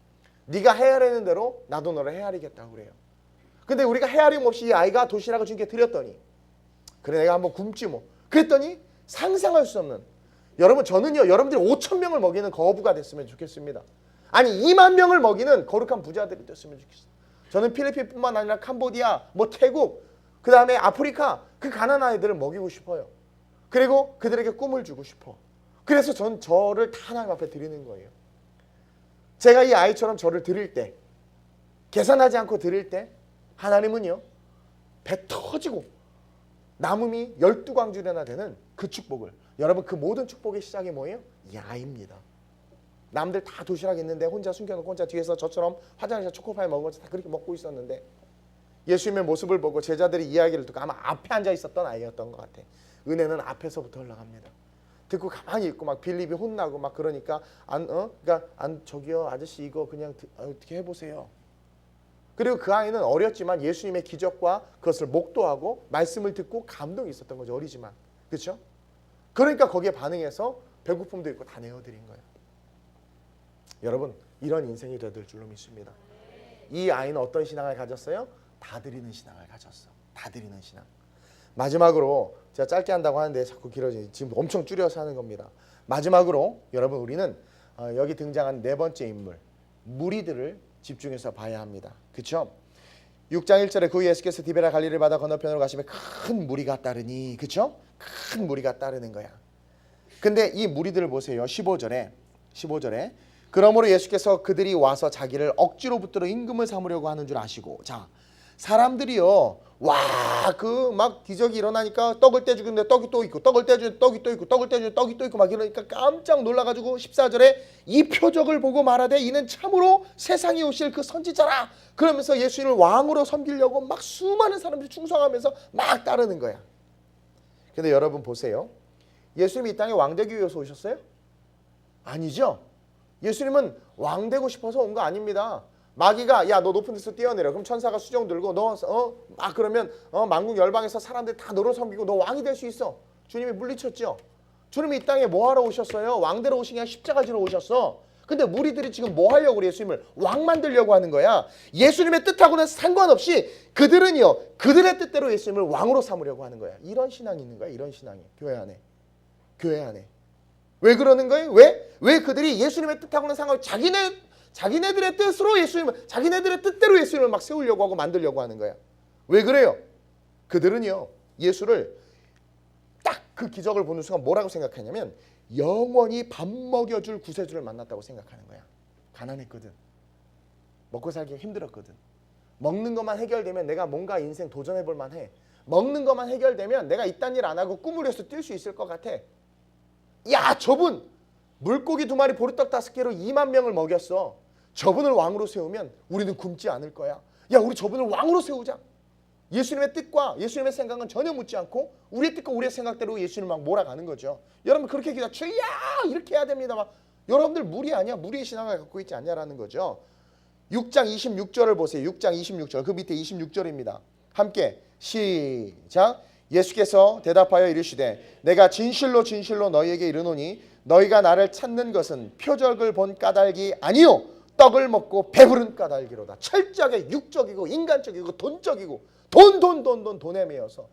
네가 헤아리는 대로 나도 너를 헤아리겠다고 그래요. 근데 우리가 헤아림 없이 이 아이가 도시락을 주님께 드렸더니 그래 내가 한번 굶지 뭐. 그랬더니 상상할 수 없는 여러분 저는요 여러분들이 5,000명을 먹이는 거부가 됐으면 좋겠습니다. 아니 2만 명을 먹이는 거룩한 부자들이 됐으면 좋겠어요. 저는 필리핀뿐만 아니라 캄보디아, 뭐 태국, 그 다음에 아프리카 그 가난한 아이들을 먹이고 싶어요. 그리고 그들에게 꿈을 주고 싶어. 그래서 전 저를 다 하나님 앞에 드리는 거예요. 제가 이 아이처럼 저를 드릴 때 계산하지 않고 드릴 때 하나님은요 배 터지고 남음이 12광주대나 되는 그 축복을 여러분 그 모든 축복의 시작이 뭐예요? 이 아이입니다. 남들 다 도시락 있는데 혼자 숨겨놓고 혼자 뒤에서 저처럼 화장실에서 초코파이 먹으면서 다 그렇게 먹고 있었는데 예수님의 모습을 보고 제자들이 이야기를 듣고 아마 앞에 앉아 있었던 아이였던 것 같아. 은혜는 앞에서부터 흘러갑니다. 듣고 가만히 있고 막 빌립이 혼나고 막 그러니까 저기요 아저씨 이거 그냥 어떻게 해보세요. 그리고 그 아이는 어렸지만 예수님의 기적과 그것을 목도하고 말씀을 듣고 감동이 있었던 거죠. 어리지만 그렇죠? 그러니까 거기에 반응해서 배고픔도 있고 다 내어드린 거예요. 여러분 이런 인생이 될 줄로 믿습니다. 이 아이는 어떤 신앙을 가졌어요? 다 드리는 신앙을 가졌어. 다 드리는 신앙. 마지막으로 제가 짧게 한다고 하는데 자꾸 길어지니 지금 엄청 줄여서 하는 겁니다. 마지막으로 여러분 우리는 여기 등장한 네 번째 인물 무리들을 집중해서 봐야 합니다. 그렇죠? 6장 1절에 그 예수께서 디베라 갈릴리를 바다 건너편으로 가시면 큰 무리가 따르니 그렇죠? 큰 무리가 따르는 거야. 근데 이 무리들을 보세요. 15절에 그러므로 예수께서 그들이 와서 자기를 억지로 붙들어 임금을 삼으려고 하는 줄 아시고 자 사람들이요 와 그 막 기적이 일어나니까 떡을 떼주는데 떡이 또 있고 떡을 떼주는데 떡이 또 있고 떡을 떼주는데 떡이 또 있고 막 이러니까 깜짝 놀라가지고 14절에 이 표적을 보고 말하되 이는 참으로 세상에 오실 그 선지자라 그러면서 예수님을 왕으로 섬기려고 막 수많은 사람들이 충성하면서 막 따르는 거야. 근데 여러분 보세요. 예수님이 이 땅에 왕 되기 위해서 오셨어요? 아니죠. 예수님은 왕 되고 싶어서 온 거 아닙니다. 마귀가 야 너 높은 데서 뛰어내려. 그럼 천사가 수정 들고 너 그러면 만국 열방에서 사람들 다 너로 섬기고 너 왕이 될 수 있어. 주님이 물리쳤죠. 주님이 이 땅에 뭐 하러 오셨어요? 왕대로 오신 게 아니라 십자가 지러 오셨어. 근데 무리들이 지금 뭐 하려고 그래? 예수님을 왕 만들려고 하는 거야. 예수님의 뜻하고는 상관없이 그들은요 그들의 뜻대로 예수님을 왕으로 삼으려고 하는 거야. 이런 신앙이 있는 거야. 이런 신앙이 교회 안에. 왜 그러는 거예요? 왜 그들이 예수님의 뜻하고는 상관없이 자기네들의 뜻으로 자기네들의 뜻대로 예수님을 막 세우려고 하고 만들려고 하는 거야. 왜 그래요? 그들은요 예수를 딱 그 기적을 보는 순간 뭐라고 생각하냐면 영원히 밥 먹여줄 구세주를 만났다고 생각하는 거야. 가난했거든. 먹고 살기 힘들었거든. 먹는 것만 해결되면 내가 뭔가 인생 도전해볼 만해. 먹는 것만 해결되면 내가 이딴 일 안 하고 꿈을 위해서 뛸 수 있을 것 같아. 야 저분 물고기 2마리 보리떡 5개로 2만 명을 먹였어. 저분을 왕으로 세우면 우리는 굶지 않을 거야. 야 우리 저분을 왕으로 세우자. 예수님의 뜻과 예수님의 생각은 전혀 묻지 않고 우리의 뜻과 우리의 생각대로 예수님을 막 몰아가는 거죠. 여러분 그렇게 기도 주야 이렇게 해야 됩니다. 막 여러분들 무리 아니야? 무리의 신앙을 갖고 있지 않냐라는 거죠. 6장 26절을 보세요. 6장 26절 그 밑에 26절입니다. 함께 시작. 예수께서 대답하여 이르시되 내가 진실로 너희에게 이르노니 너희가 나를 찾는 것은 표적을 본 까닭이 아니요 떡을 먹고 배부른 까닭이로다. 철저하게 육적이고 인간적이고 돈적이고 돈에 매여서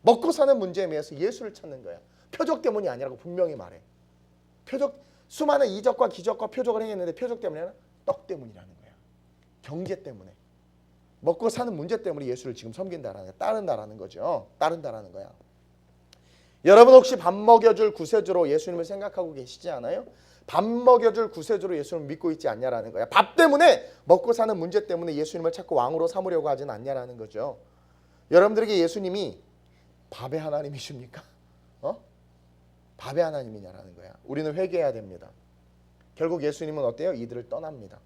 먹고 사는 문제에 매여서 예수를 찾는 거야. 표적 때문이 아니라고 분명히 말해. 수많은 이적과 기적과 표적을 행했는데 표적 때문이 아니라 떡 때문이라는 거야. 경제 때문에. 먹고 사는 문제 때문에 예수를 지금 섬긴다라는 거야. 따른다라는 거죠. 따른다라는 거야. 여러분 혹시 밥 먹여줄 구세주로 예수님을 생각하고 계시지 않아요? 밥 먹여줄 구세주로 예수님을 믿고 있지 않냐라는 거야. 밥 때문에 먹고 사는 문제 때문에 예수님을 찾고 왕으로 삼으려고 하진 않냐라는 거죠. 여러분들에게 예수님이 밥의 하나님이십니까? 밥의 하나님이냐라는 거야. 우리는 회개해야 됩니다. 결국 예수님은 어때요? 이들을 떠납니다.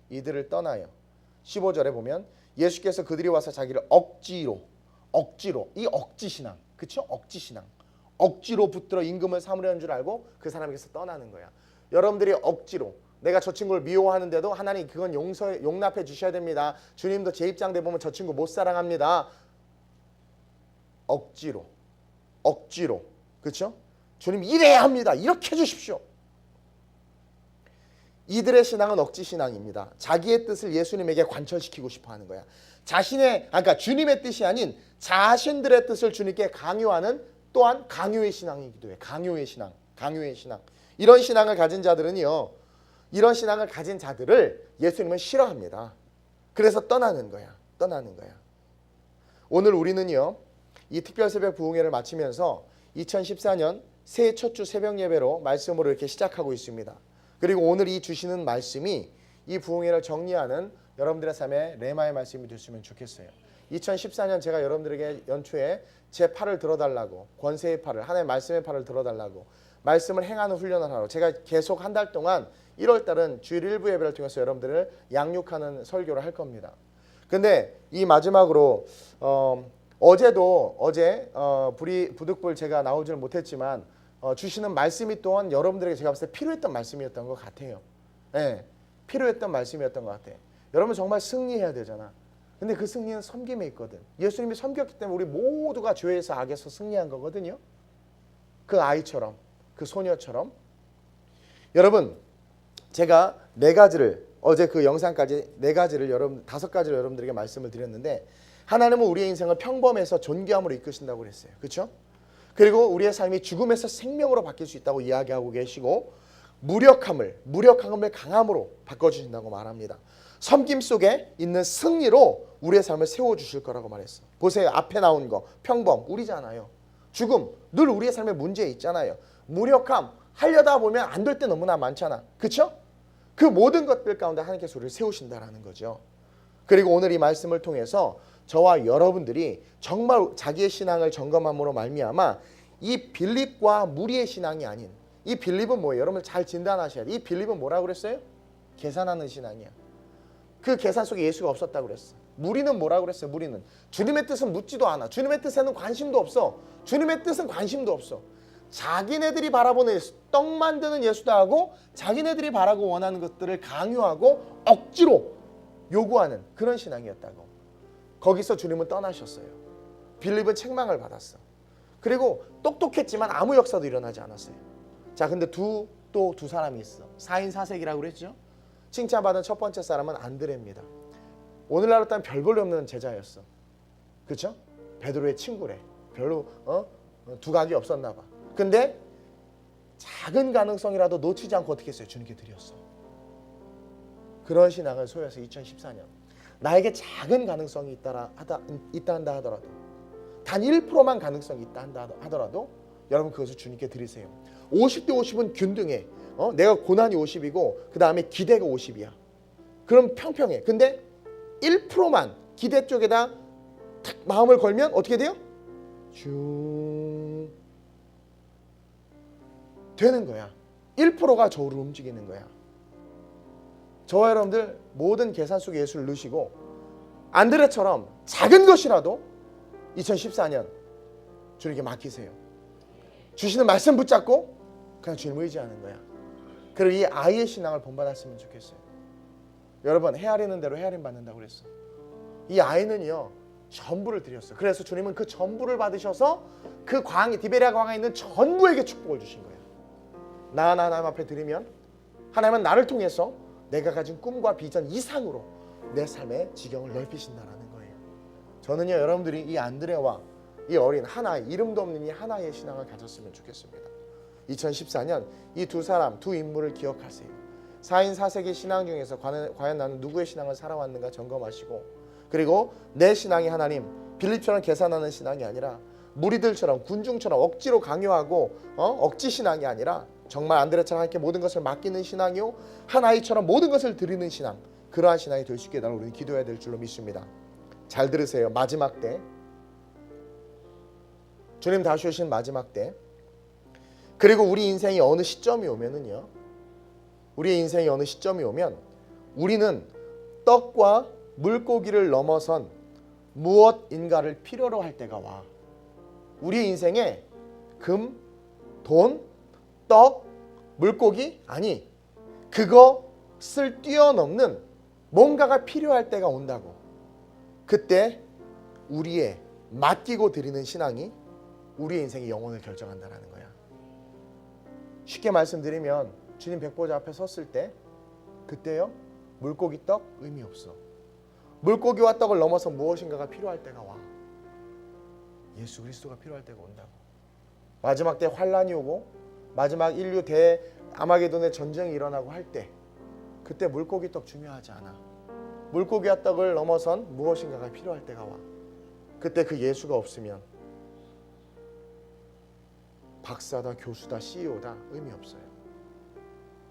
이들을 떠나요. 15절에 보면 예수께서 그들이 와서 자기를 억지로 억지로, 이 억지신앙, 그쵸? 억지신앙. 억지로 붙들어 임금을 삼으려는 줄 알고 그 사람에게서 떠나는 거야. 여러분들이 억지로 내가 저 친구를 미워하는데도 하나님 그건 용납해 주셔야 됩니다. 주님도 제 입장대 보면 저 친구 못 사랑합니다. 억지로, 그렇죠? 주님 이래야 합니다. 이렇게 해주십시오. 이들의 신앙은 억지 신앙입니다. 자기의 뜻을 예수님에게 관철시키고 싶어하는 거야. 그러니까 주님의 뜻이 아닌 자신들의 뜻을 주님께 강요하는 또한 강요의 신앙이기도 해. 강요의 신앙. 이런 신앙을 가진 자들은요, 이런 신앙을 가진 자들을 예수님은 싫어합니다. 그래서 떠나는 거야. 오늘 우리는요, 이 특별새벽 부흥회를 마치면서 2014년 새해 첫 주 새벽 예배로 말씀으로 이렇게 시작하고 있습니다. 그리고 오늘 이 주시는 말씀이 이 부흥회를 정리하는 여러분들의 삶에 레마의 말씀이 됐으면 좋겠어요. 2014년 제가 여러분들에게 연초에 제 팔을 들어달라고, 권세의 팔을, 하나님의 말씀의 팔을 들어달라고, 말씀을 행하는 훈련을 하러 제가 계속 한 달 동안 1월 달은 주일 일부 예배를 통해서 여러분들을 양육하는 설교를 할 겁니다. 근데 이 마지막으로 어제 부득불 제가 나오지는 못했지만 주시는 말씀이 또한 여러분들에게 제가 봤을 때 필요했던 말씀이었던 것 같아요. 네, 필요했던 말씀이었던 것 같아요. 여러분 정말 승리해야 되잖아. 근데 그 승리는 섬김에 있거든. 예수님이 섬겼기 때문에 우리 모두가 죄에서 악에서 승리한 거거든요. 그 아이처럼, 그 소녀처럼. 여러분, 제가 어제 그 영상까지 5가지를 여러분들에게 말씀을 드렸는데, 하나님은 우리의 인생을 평범해서 존귀함으로 이끄신다고 그랬어요. 그렇죠? 그리고 우리의 삶이 죽음에서 생명으로 바뀔 수 있다고 이야기하고 계시고, 무력함을 강함으로 바꿔주신다고 말합니다. 섬김 속에 있는 승리로 우리의 삶을 세워주실 거라고 말했어. 보세요. 앞에 나온 거 평범 우리잖아요. 죽음 늘 우리의 삶에 문제 있잖아요. 무력함 하려다 보면 안 될 때 너무나 많잖아. 그렇죠? 그 모든 것들 가운데 하나님께서 우리를 세우신다라는 거죠. 그리고 오늘 이 말씀을 통해서 저와 여러분들이 정말 자기의 신앙을 점검함으로 말미암아 이 빌립과 무리의 신앙이 아닌, 이 빌립은 뭐예요? 여러분 잘 진단하셔야 돼요. 이 빌립은 뭐라고 그랬어요? 계산하는 신앙이야. 그 계산 속에 예수가 없었다고 그랬어. 무리는 뭐라고 그랬어요? 무리는 주님의 뜻은 묻지도 않아. 주님의 뜻에는 관심도 없어. 주님의 뜻은 관심도 없어. 자기네들이 바라보는 예수, 떡 만드는 예수도 하고 자기네들이 바라고 원하는 것들을 강요하고 억지로 요구하는 그런 신앙이었다고. 거기서 주님은 떠나셨어요. 빌립은 책망을 받았어. 그리고 똑똑했지만 아무 역사도 일어나지 않았어요. 자, 근데 또 두 사람이 있어. 4인 4색이라고 그랬죠? 칭찬받은 첫 번째 사람은 안드레입니다. 오늘날로 따면 별 볼일 없는 제자였어. 그렇죠? 베드로의 친구래. 별로 두각이 없었나 봐. 근데 작은 가능성이라도 놓치지 않고 어떻게 했어요? 주님께 드렸어. 그런 신앙을 소유해서 2014년 나에게 작은 가능성이 있다 한다 하더라도, 단 1%만 가능성이 있다 한다 하더라도 여러분 그것을 주님께 드리세요. 50대 50은 균등해. 내가 고난이 50이고 그 다음에 기대가 50이야. 그럼 평평해. 근데 1%만 기대 쪽에다 탁 마음을 걸면 어떻게 돼요? 쭉 되는 거야. 1%가 저를 움직이는 거야. 저와 여러분들 모든 계산 속에 예수를 넣으시고 안드레처럼 작은 것이라도 2014년 주님께 맡기세요. 주시는 말씀 붙잡고 그냥 주님 의지하는 거야. 그리고 이 아이의 신앙을 본받았으면 좋겠어요. 여러분 헤아리는 대로 헤아림 받는다고 그랬어. 이 아이는요 전부를 드렸어요. 그래서 주님은 그 전부를 받으셔서 그 디베리아 광야에 있는 전부에게 축복을 주신 거예요. 나 하나님 앞에 드리면 하나님은 나를 통해서 내가 가진 꿈과 비전 이상으로 내 삶의 지경을 넓히신다라는 거예요. 저는요 여러분들이 이 안드레와 이 어린 하나의 이름도 없는 이 하나의 신앙을 가졌으면 좋겠습니다. 2014년 이 두 인물을 기억하세요. 4인 4색의 신앙 중에서 과연 나는 누구의 신앙을 살아왔는가 점검하시고, 그리고 내 신앙이 하나님 빌립처럼 계산하는 신앙이 아니라 무리들처럼 군중처럼 억지로 강요하고 억지 신앙이 아니라 정말 안드레처럼 하나님께 모든 것을 맡기는 신앙이요 한 아이처럼 모든 것을 드리는 신앙, 그러한 신앙이 될 수 있게 나를 우리는 기도해야 될 줄로 믿습니다. 잘 들으세요. 마지막 때 주님 다시 오신 마지막 때, 그리고 우리 인생이 어느 시점이 오면은요, 우리의 인생이 어느 시점이 오면 우리는 떡과 물고기를 넘어선 무엇인가를 필요로 할 때가 와. 우리 인생에 금, 돈, 떡, 물고기 아니 그것을 뛰어넘는 뭔가가 필요할 때가 온다고. 그때 우리의 맡기고 드리는 신앙이 우리의 인생의 영혼을 결정한다는 거야. 쉽게 말씀드리면 주님 백보자 앞에 섰을 때 그때요 물고기 떡 의미 없어. 물고기와 떡을 넘어서 무엇인가가 필요할 때가 와. 예수 그리스도가 필요할 때가 온다고. 마지막 때 환란이 오고 마지막 인류 대아마게돈의 전쟁이 일어나고 할 때 그때 물고기 떡 중요하지 않아. 물고기와 떡을 넘어선 무엇인가가 필요할 때가 와. 그때 그 예수가 없으면 박사다 교수다 CEO다 의미 없어요.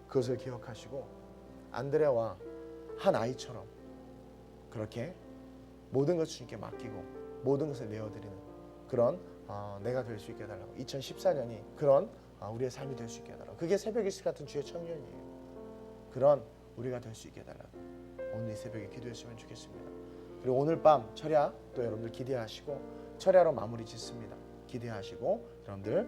그것을 기억하시고 안드레와 한 아이처럼 그렇게 모든 것을 주님께 맡기고 모든 것을 내어드리는 그런 내가 될 수 있게 해달라고. 2014년이 그런 우리의 삶이 될 수 있게 해달라고. 그게 새벽 일시 같은 주의 청년이에요. 그런 우리가 될 수 있게 해달라고 오늘 이 새벽에 기도했으면 좋겠습니다. 그리고 오늘 밤 철야 또 여러분들 기대하시고 철야로 마무리 짓습니다. 기대하시고 여러분들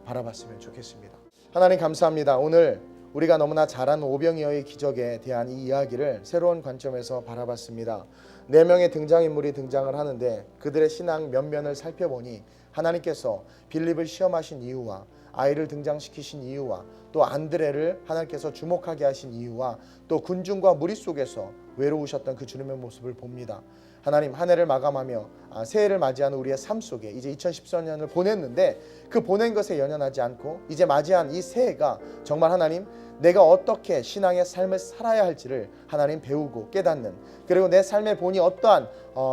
바라봤으면 좋겠습니다. 하나님 감사합니다. 오늘 우리가 너무나 잘 아는 오병이어의 기적에 대한 이 이야기를 새로운 관점에서 바라봤습니다. 4명의 등장인물이 등장을 하는데 그들의 신앙 면면을 살펴보니 하나님께서 빌립을 시험하신 이유와 아이를 등장시키신 이유와 또 안드레를 하나님께서 주목하게 하신 이유와 또 군중과 무리 속에서 외로우셨던 그 주님의 모습을 봅니다. 하나님 한 해를 마감하며 새해를 맞이하는 우리의 삶 속에 이제 2014년을 보냈는데 그 보낸 것에 연연하지 않고 이제 맞이한 이 새해가 정말 하나님 내가 어떻게 신앙의 삶을 살아야 할지를 하나님 배우고 깨닫는 그리고 내 삶의 본이 어떠한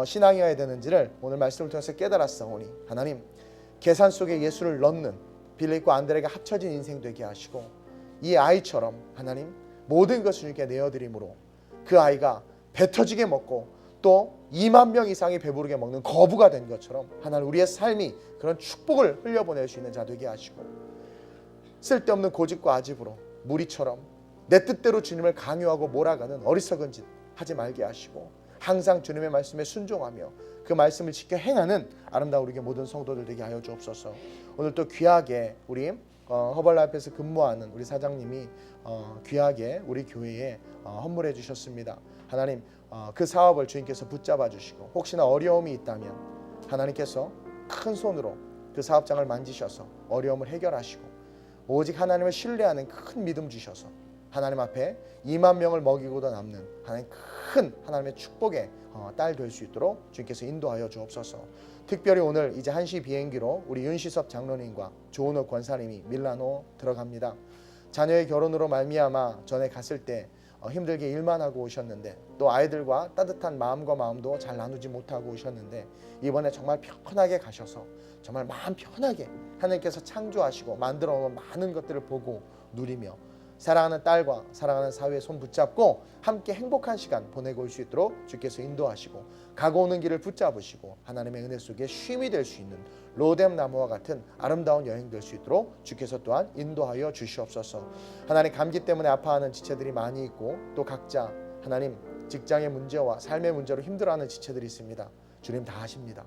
신앙이어야 되는지를 오늘 말씀을 통해서 깨달았사오니 하나님 계산 속에 예수를 넣는 빌립과 안드레가 합쳐진 인생 되게 하시고 이 아이처럼 하나님 모든 것을 주님께 내어드림으로 그 아이가 배 터지게 먹고 또 2만 명 이상이 배부르게 먹는 거부가 된 것처럼 하나님 우리의 삶이 그런 축복을 흘려보낼 수 있는 자 되게 하시고 쓸데없는 고집과 아집으로 무리처럼 내 뜻대로 주님을 강요하고 몰아가는 어리석은 짓 하지 말게 하시고 항상 주님의 말씀에 순종하며 그 말씀을 지켜 행하는 아름다운 우리의 모든 성도들 되게 하여 주옵소서. 오늘 또 귀하게 우리 허벌라이프에서 근무하는 우리 사장님이 귀하게 우리 교회에 헌물해 주셨습니다. 하나님 그 사업을 주님께서 붙잡아 주시고 혹시나 어려움이 있다면 하나님께서 큰 손으로 그 사업장을 만지셔서 어려움을 해결하시고 오직 하나님을 신뢰하는 큰 믿음 주셔서 하나님 앞에 2만 명을 먹이고도 남는 하나님 큰 하나님의 축복의 딸 될 수 있도록 주님께서 인도하여 주옵소서. 특별히 오늘 이제 1시 비행기로 우리 윤시섭 장로님과 조은호 권사님이 밀라노 들어갑니다. 자녀의 결혼으로 말미암아 전에 갔을 때 힘들게 일만 하고 오셨는데 또 아이들과 따뜻한 마음과 마음도 잘 나누지 못하고 오셨는데 이번에 정말 편하게 가셔서 정말 마음 편하게 하나님께서 창조하시고 만들어 놓은 많은 것들을 보고 누리며 사랑하는 딸과 사랑하는 사위의 손 붙잡고 함께 행복한 시간 보내고 올 수 있도록 주께서 인도하시고 가고 오는 길을 붙잡으시고 하나님의 은혜 속에 쉼이 될 수 있는 로뎀 나무와 같은 아름다운 여행 될 수 있도록 주께서 또한 인도하여 주시옵소서. 하나님 감기 때문에 아파하는 지체들이 많이 있고 또 각자 하나님 직장의 문제와 삶의 문제로 힘들어하는 지체들이 있습니다. 주님 다 아십니다.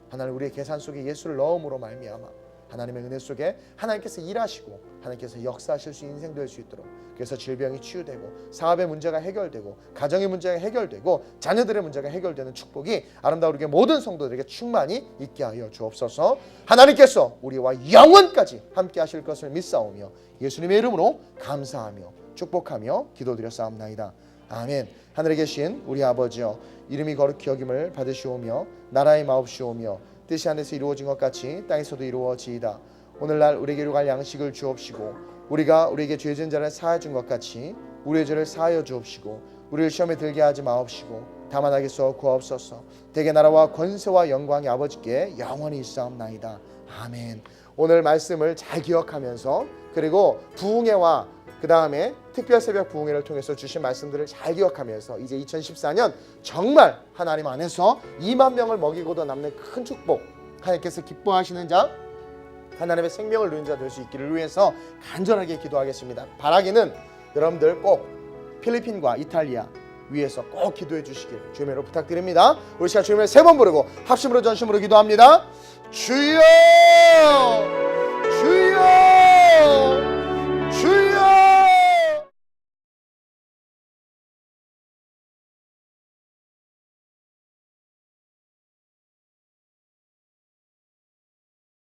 하나님 우리의 계산 속에 예수를 넣음으로 말미암아 하나님의 은혜 속에 하나님께서 일하시고 하나님께서 역사하실 수 있는 인생 될 수 있도록 그래서 질병이 치유되고 사업의 문제가 해결되고 가정의 문제가 해결되고 자녀들의 문제가 해결되는 축복이 아름다운 우리의 모든 성도들에게 충만히 있게 하여 주옵소서. 하나님께서 우리와 영원까지 함께 하실 것을 믿사오며 예수님의 이름으로 감사하며 축복하며 기도드렸사옵나이다. 아멘. 하늘에 계신 우리 아버지여 이름이 거룩히 여김을 받으시오며 나라의 마옵시오며 뜻이 하늘에서 이루어진 것 같이 땅에서도 이루어지이다. 오늘날 우리에게 이루갈 양식을 주옵시고 우리가 우리에게 죄 지은 자를 사하여 준 것 같이 우리의 죄를 사하여 주옵시고 우리를 시험에 들게 하지 마옵시고 다만 악에서 구하옵소서. 대개 나라와 권세와 영광이 아버지께 영원히 있사옵나이다. 아멘. 오늘 말씀을 잘 기억하면서 그리고 부흥회와 그 다음에 특별 새벽 부흥회를 통해서 주신 말씀들을 잘 기억하면서 이제 2014년 정말 하나님 안에서 2만 명을 먹이고도 남는 큰 축복 하나님께서 기뻐하시는 자 하나님의 생명을 누리는 자 될 수 있기를 위해서 간절하게 기도하겠습니다. 바라기는 여러분들 꼭 필리핀과 이탈리아 위해서 꼭 기도해 주시길 주님으로 부탁드립니다. 우리 시간 주님을 3번 부르고 합심으로 전심으로 기도합니다. 주여!